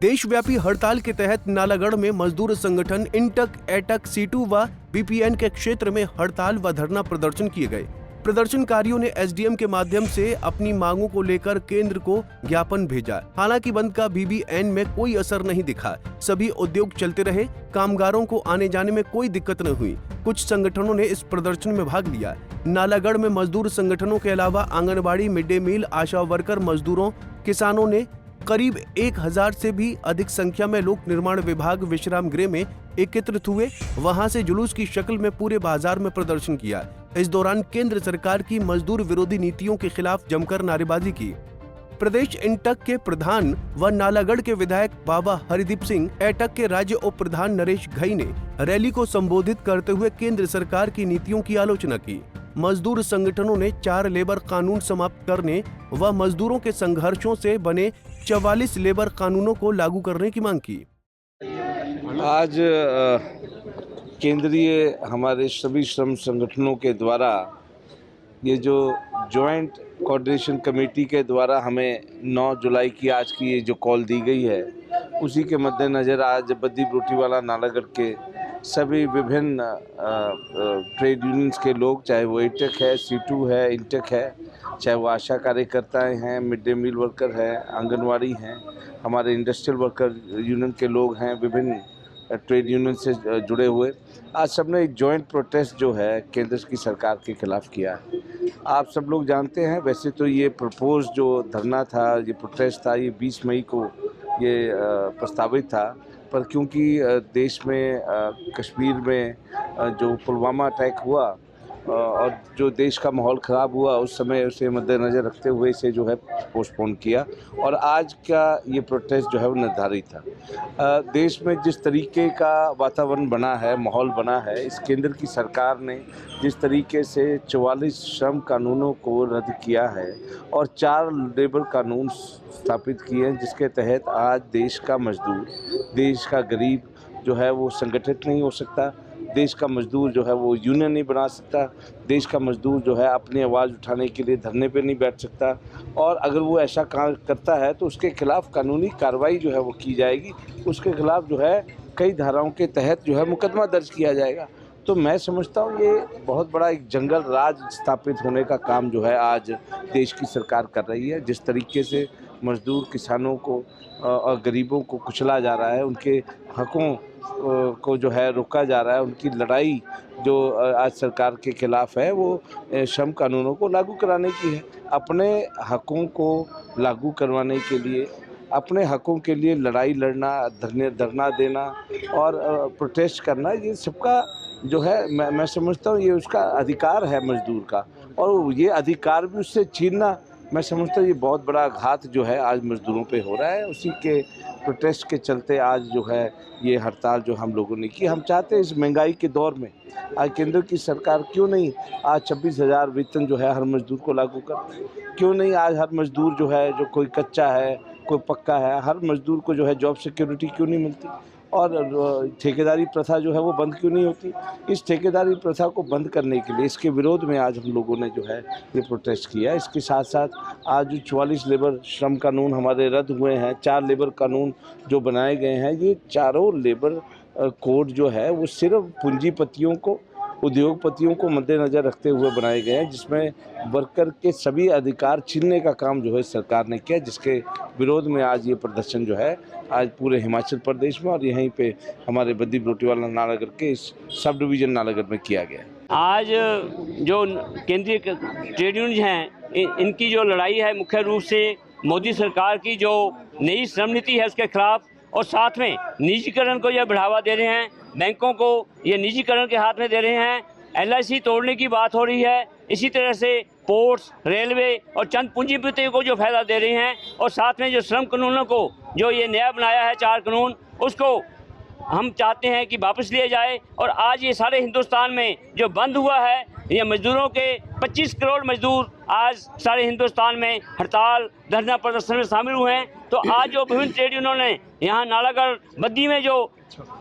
देशव्यापी हड़ताल के तहत नालागढ़ में मजदूर संगठन इंटक, एटक, सीटू व बीपीएन के क्षेत्र में हड़ताल व धरना प्रदर्शन किए गए। प्रदर्शनकारियों ने एसडीएम के माध्यम से अपनी मांगों को लेकर केंद्र को ज्ञापन भेजा। हालांकि बंद का बीबीएन में कोई असर नहीं दिखा। सभी उद्योग चलते रहे। कामगारों को आने जाने में कोई दिक्कत न हुई। कुछ संगठनों ने इस प्रदर्शन में भाग लिया। नालागढ़ में मजदूर संगठनों के अलावा आंगनबाड़ी, मिड डे मील, आशा वर्कर, मजदूरों, किसानों ने करीब 1000 से भी अधिक संख्या में लोक निर्माण विभाग विश्राम गृह में एकत्रित हुए। वहां से जुलूस की शक्ल में पूरे बाजार में प्रदर्शन किया। इस दौरान केंद्र सरकार की मजदूर विरोधी नीतियों के खिलाफ जमकर नारेबाजी की। प्रदेश इंटक के प्रधान व नालागढ़ के विधायक बाबा हरिदीप सिंह, एटक के राज्य उप प्रधान नरेश घई ने रैली को संबोधित करते हुए केंद्र सरकार की नीतियों की आलोचना की। मजदूर संगठनों ने 4 लेबर कानून समाप्त करने व मजदूरों के संघर्षों से बने 44 लेबर कानूनों को लागू करने की मांग की। आज केंद्रीय हमारे सभी श्रम संगठनों के द्वारा ये जो जॉइंट कोऑर्डिनेशन कमेटी के द्वारा हमें 9 जुलाई की आज की ये जो कॉल दी गई है, उसी के मद्देनज़र आज बद्दी बरोटीवाला नालागढ़ के सभी विभिन्न ट्रेड यूनियंस के लोग, चाहे वो एटक है, सीटू है, इंटक है, चाहे वो आशा कार्यकर्ताएं हैं, मिड डे मील वर्कर है, आंगनवाड़ी हैं, हमारे इंडस्ट्रियल वर्कर यूनियन के लोग हैं, विभिन्न ट्रेड यूनियन से जुड़े हुए, आज सबने एक जॉइंट प्रोटेस्ट जो है केंद्र की सरकार के खिलाफ किया है। आप सब लोग जानते हैं, वैसे तो ये प्रपोज जो धरना था, ये प्रोटेस्ट था, ये 20 मई को ये प्रस्तावित था, पर क्योंकि देश में कश्मीर में जो पुलवामा अटैक हुआ और जो देश का माहौल ख़राब हुआ, उस समय उसे मद्देनज़र रखते हुए इसे जो है पोस्टपोन किया और आज का ये प्रोटेस्ट जो है वो निर्धारित था। देश में जिस तरीके का वातावरण बना है, माहौल बना है, इस केंद्र की सरकार ने जिस तरीके से 44 श्रम कानूनों को रद्द किया है और 4 लेबर कानून स्थापित किए हैं, जिसके तहत आज देश का मजदूर, देश का गरीब जो है वो संगठित नहीं हो सकता, देश का मजदूर जो है वो यूनियन नहीं बना सकता, देश का मजदूर जो है अपनी आवाज़ उठाने के लिए धरने पे नहीं बैठ सकता, और अगर वो ऐसा काम करता है तो उसके खिलाफ कानूनी कार्रवाई जो है वो की जाएगी। उसके खिलाफ जो है कई धाराओं के तहत जो है मुकदमा दर्ज किया जाएगा। तो मैं समझता हूँ ये बहुत बड़ा एक जंगल राज स्थापित होने का काम जो है आज देश की सरकार कर रही है। जिस तरीके से मजदूर, किसानों को और गरीबों को कुचला जा रहा है, उनके हकों को जो है रोका जा रहा है, उनकी लड़ाई जो आज सरकार के खिलाफ है वो श्रम कानूनों को लागू कराने की है। अपने हकों को लागू करवाने के लिए, अपने हकों के लिए लड़ाई लड़ना, धरना देना और प्रोटेस्ट करना, ये सबका जो है मैं समझता हूँ ये उसका अधिकार है मजदूर का, और ये अधिकार भी उससे छीनना, मैं समझता हूँ ये बहुत बड़ा आघात जो है आज मजदूरों पे हो रहा है। उसी के प्रोटेस्ट के चलते आज जो है ये हड़ताल जो हम लोगों ने की। हम चाहते हैं इस महंगाई के दौर में आज केंद्र की सरकार क्यों नहीं आज 26,000 वेतन जो है हर मजदूर को लागू कर, क्यों नहीं आज हर मजदूर जो है, जो कोई कच्चा है, कोई पक्का है, हर मजदूर को जो है जॉब सिक्योरिटी क्यों नहीं मिलती, और ठेकेदारी प्रथा जो है वो बंद क्यों नहीं होती। इस ठेकेदारी प्रथा को बंद करने के लिए, इसके विरोध में आज हम लोगों ने जो है ये प्रोटेस्ट किया। इसके साथ साथ आज जो 44 लेबर श्रम कानून हमारे रद्द हुए हैं, 4 लेबर कानून जो बनाए गए हैं, ये चारों लेबर कोड जो है वो सिर्फ पूंजीपतियों को, उद्योगपतियों को मद्देनज़र रखते हुए बनाए गए हैं, जिसमें वर्कर के सभी अधिकार छीनने का काम जो है सरकार ने किया, जिसके विरोध में आज ये प्रदर्शन जो है आज पूरे हिमाचल प्रदेश में और यहीं पे हमारे बद्दी बरोटीवाला नालागढ़ के इस सब डिवीज़न नालागढ़ में किया गया। आज जो केंद्रीय ट्रेड यूनियन हैं, इनकी जो लड़ाई है मुख्य रूप से मोदी सरकार की जो नई श्रम नीति है उसके खिलाफ, और साथ में निजीकरण को यह बढ़ावा दे रहे हैं, बैंकों को ये निजीकरण के हाथ में दे रहे हैं, LIC तोड़ने की बात हो रही है, इसी तरह से पोर्ट्स, रेलवे और चंद पूंजीपतियों को जो फायदा दे रहे हैं, और साथ में जो श्रम कानूनों को जो ये नया बनाया है 4 कानून, उसको हम चाहते हैं कि वापस लिए जाए। और आज ये सारे हिंदुस्तान में जो बंद हुआ है, ये मजदूरों के 25 करोड़ मजदूर आज सारे हिंदुस्तान में हड़ताल धरना प्रदर्शन में शामिल हुए हैं। तो आज जो विभिन्न ट्रेड यूनियनों ने यहाँ नालागढ़ बद्दी में जो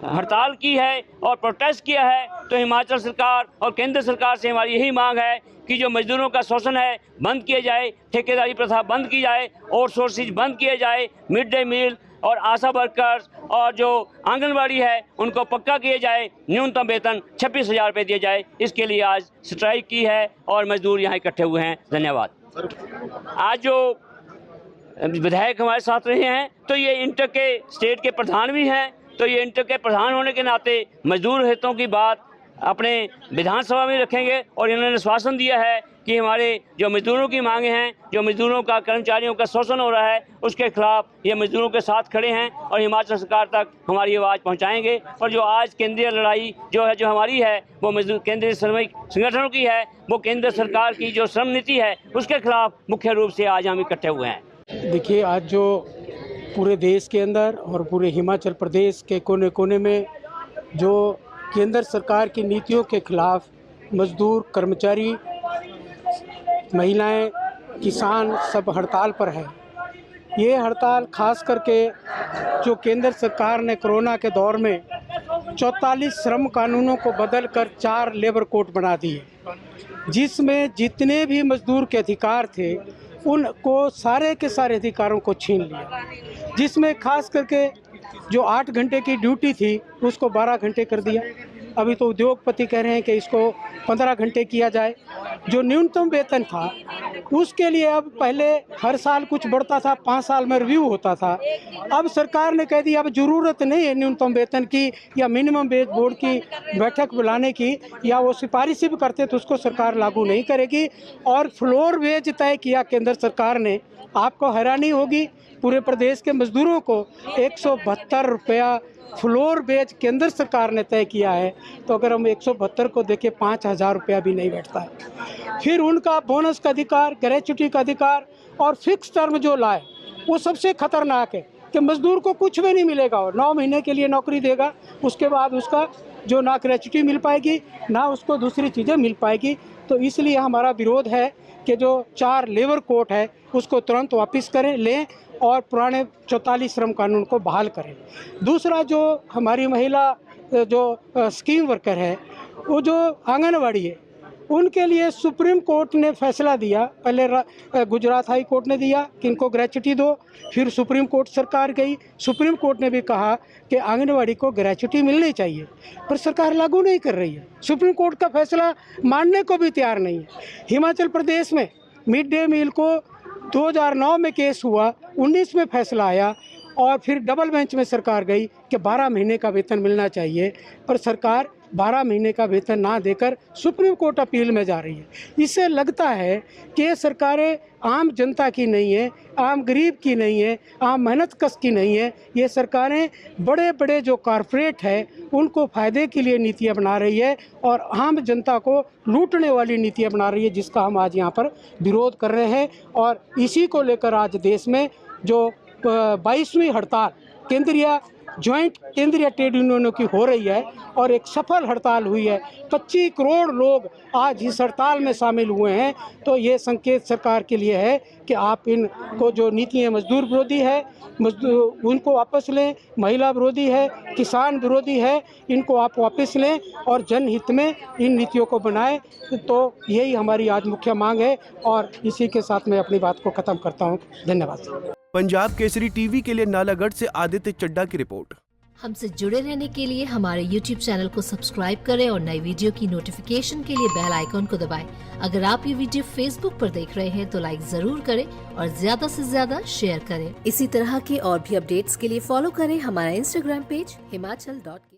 हड़ताल की है और प्रोटेस्ट किया है, तो हिमाचल सरकार और केंद्र सरकार से हमारी यही मांग है कि जो मजदूरों का शोषण है बंद किया जाए, ठेकेदारी प्रथा बंद की जाए, आउटसोर्सिंग बंद किया जाए, मिड डे मील और आशा वर्कर्स और जो आंगनबाड़ी है उनको पक्का किया जाए, न्यूनतम वेतन 26,000 रुपये दिया जाए। इसके लिए आज स्ट्राइक की है और मजदूर यहाँ इकट्ठे हुए हैं। धन्यवाद। आज जो विधायक हमारे साथ रहे हैं, तो ये इंटर के स्टेट के प्रधान भी हैं, तो ये इंटर के प्रधान होने के नाते मजदूर हितों की बात अपने विधानसभा में रखेंगे। और इन्होंने आश्वासन दिया है कि हमारे जो मजदूरों की मांगे हैं, जो मजदूरों का कर्मचारियों का शोषण हो रहा है, उसके खिलाफ ये मजदूरों के साथ खड़े हैं और हिमाचल सरकार तक हमारी आवाज़ पहुंचाएंगे। और जो आज केंद्रीय लड़ाई जो हमारी है, वो मजदूर केंद्रीय श्रमिक संगठनों की है, वो केंद्र सरकार की जो श्रम नीति है उसके खिलाफ मुख्य रूप से आज हम इकट्ठे हुए हैं। देखिए, आज जो पूरे देश के अंदर और पूरे हिमाचल प्रदेश के कोने कोने में जो केंद्र सरकार की नीतियों के खिलाफ मजदूर, कर्मचारी, महिलाएं, किसान सब हड़ताल पर है। ये हड़ताल खास करके जो केंद्र सरकार ने कोरोना के दौर में 44 श्रम कानूनों को बदलकर 4 लेबर कोड बना दिए, जिसमें जितने भी मजदूर के अधिकार थे उनको सारे के सारे अधिकारों को छीन लिया, जिसमें खास करके जो 8 घंटे की ड्यूटी थी उसको 12 घंटे कर दिया। अभी तो उद्योगपति कह रहे हैं कि इसको 15 घंटे किया जाए। जो न्यूनतम वेतन था उसके लिए अब पहले हर साल कुछ बढ़ता था, 5 साल में रिव्यू होता था। अब सरकार ने कह दिया अब ज़रूरत नहीं है न्यूनतम वेतन की या मिनिमम वेज बोर्ड की बैठक बुलाने की, या वो सिफारिश भी करते तो उसको सरकार लागू नहीं करेगी। और फ्लोर वेज तय किया केंद्र सरकार ने। आपको हैरानी होगी, पूरे प्रदेश के मजदूरों को 172 रुपया फ्लोर वेज केंद्र सरकार ने तय किया है। तो अगर हम 172 को देखें, 5,000 रुपया भी नहीं बैठता है। फिर उनका बोनस का अधिकार, ग्रेच्युटी का अधिकार और फिक्स टर्म जो लाए, वो सबसे खतरनाक है कि मजदूर को कुछ भी नहीं मिलेगा। और 9 महीने के लिए नौकरी देगा, उसके बाद उसका जो ना ग्रेच्युटी मिल पाएगी ना उसको दूसरी चीज़ें मिल पाएगी। तो इसलिए हमारा विरोध है कि जो 4 लेबर कोड है उसको तुरंत वापस करें, लें और पुराने 44 श्रम कानून को बहाल करें। दूसरा, जो हमारी महिला जो स्कीम वर्कर है, वो जो आंगनवाड़ी है, उनके लिए सुप्रीम कोर्ट ने फैसला दिया। पहले गुजरात हाई कोर्ट ने दिया कि इनको ग्रेच्युटी दो, फिर सुप्रीम कोर्ट सरकार गई, सुप्रीम कोर्ट ने भी कहा कि आंगनवाड़ी को ग्रेच्युटी मिलनी चाहिए, पर सरकार लागू नहीं कर रही है। सुप्रीम कोर्ट का फैसला मानने को भी तैयार नहीं है। हिमाचल प्रदेश में मिड डे मील को 2009 में केस हुआ, 19 में फैसला आया और फिर डबल बेंच में सरकार गई कि 12 महीने का वेतन मिलना चाहिए, पर सरकार 12 महीने का वेतन ना देकर सुप्रीम कोर्ट अपील में जा रही है। इससे लगता है कि ये सरकारें आम जनता की नहीं है, आम गरीब की नहीं है, आम मेहनत कश की नहीं है। ये सरकारें बड़े बड़े जो कॉरपोरेट है उनको फ़ायदे के लिए नीतियाँ बना रही है और आम जनता को लूटने वाली नीतियाँ बना रही है, जिसका हम आज यहाँ पर विरोध कर रहे हैं। और इसी को लेकर आज देश में जो 22वीं हड़ताल ज्वाइंट केंद्रीय ट्रेड यूनियनों की हो रही है और एक सफल हड़ताल हुई है, 25 करोड़ लोग आज इस हड़ताल में शामिल हुए हैं। तो ये संकेत सरकार के लिए है कि आप इनको जो नीतियाँ मजदूर विरोधी है, मजदूर उनको वापस लें, महिला विरोधी है, किसान विरोधी है, इनको आप वापस लें और जनहित में इन नीतियों को बनाएं। तो यही हमारी आज मुख्य मांग है और इसी के साथ मैं अपनी बात को ख़त्म करता हूँ। धन्यवाद। पंजाब केसरी टीवी के लिए नालागढ़ से आदित्य चड्डा की रिपोर्ट। हमसे जुड़े रहने के लिए हमारे YouTube चैनल को सब्सक्राइब करें और नई वीडियो की नोटिफिकेशन के लिए बेल आइकॉन को दबाएं। अगर आप ये वीडियो Facebook पर देख रहे हैं तो लाइक जरूर करें और ज्यादा से ज्यादा शेयर करें। इसी तरह के और भी अपडेट्स के लिए फॉलो करें हमारा Instagram पेज himachal.ke।